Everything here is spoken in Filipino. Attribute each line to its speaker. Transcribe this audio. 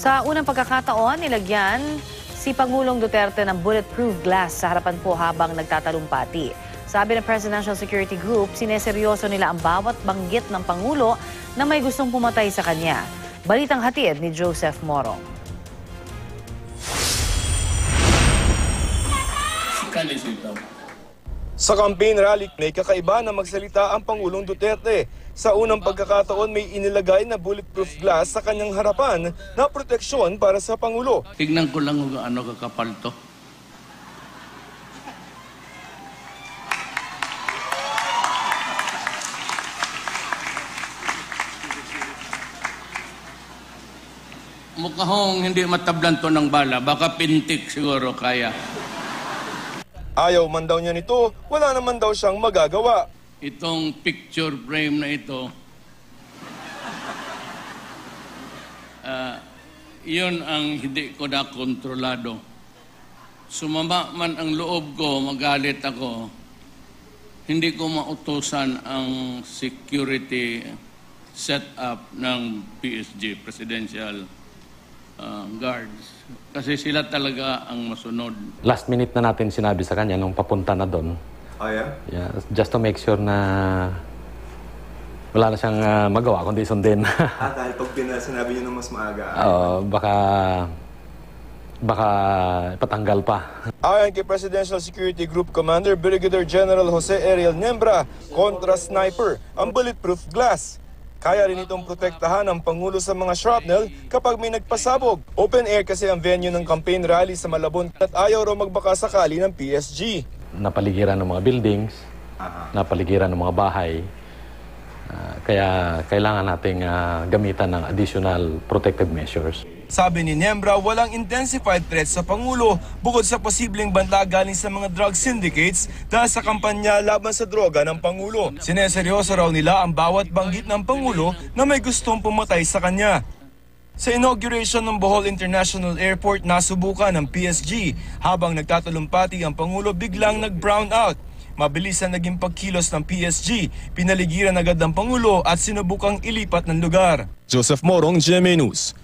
Speaker 1: Sa unang pagkakataon, nilagyan si Pangulong Duterte ng bulletproof glass sa harapan po habang nagtatalumpati. Sabi ng Presidential Security Group, sineseryoso nila ang bawat banggit ng Pangulo na may gustong pumatay sa kanya. Balitang hatid ni Joseph Morong.
Speaker 2: Sa campaign rally, may kakaiba na magsalita ang Pangulong Duterte. Sa unang pagkakataon, may inilagay na bulletproof glass sa kanyang harapan na proteksyon para sa Pangulo.
Speaker 3: Tignan ko lang kung ano kakapal to. Mukhang hindi matablan to ng bala. Baka pintik siguro kaya.
Speaker 2: Ayaw man daw niya nito, wala naman daw siyang magagawa.
Speaker 3: Itong picture frame na ito, yun ang hindi ko na kontrolado. Sumama man ang loob ko, magalit ako, hindi ko mautusan ang security setup ng PSG, Presidential Guards. Kasi sila talaga ang masunod.
Speaker 4: Last minute na natin sinabi sa kanya nung papunta na doon.
Speaker 2: Oh, yeah?
Speaker 4: Yeah, just to make sure na wala na siyang magawa kundi sundin.
Speaker 2: Dahil pag sinabi niyo na mas maaga.
Speaker 4: Baka patanggal pa.
Speaker 2: Ayon kay Presidential Security Group Commander Brigadier General Jose Ariel Niembra, kontra sniper ang bulletproof glass. Kaya rin itong protektahan ang Pangulo sa mga shrapnel kapag may nagpasabog. Open air kasi ang venue ng campaign rally sa Malabon at ayaw raw magbaka sakali ng PSG.
Speaker 4: Napaligiran ng mga buildings, napaligiran ng mga bahay. Kaya kailangan nating gamitan ng additional protective measures.
Speaker 2: Sabi ni Niembra, walang intensified threat sa Pangulo bukod sa posibleng banta galing sa mga drug syndicates dahil sa kampanya laban sa droga ng Pangulo. Sineseryoso raw nila ang bawat banggit ng Pangulo na may gustong pumatay sa kanya. Sa inauguration ng Bohol International Airport, nasubukan ng PSG. Habang nagtatalumpati ang Pangulo, biglang nag-brown out. Mabilis ang naging pagkilos ng PSG. Pinaligiran agad ng Pangulo at sinubukang ilipat ng lugar. Joseph Morong, GMA News.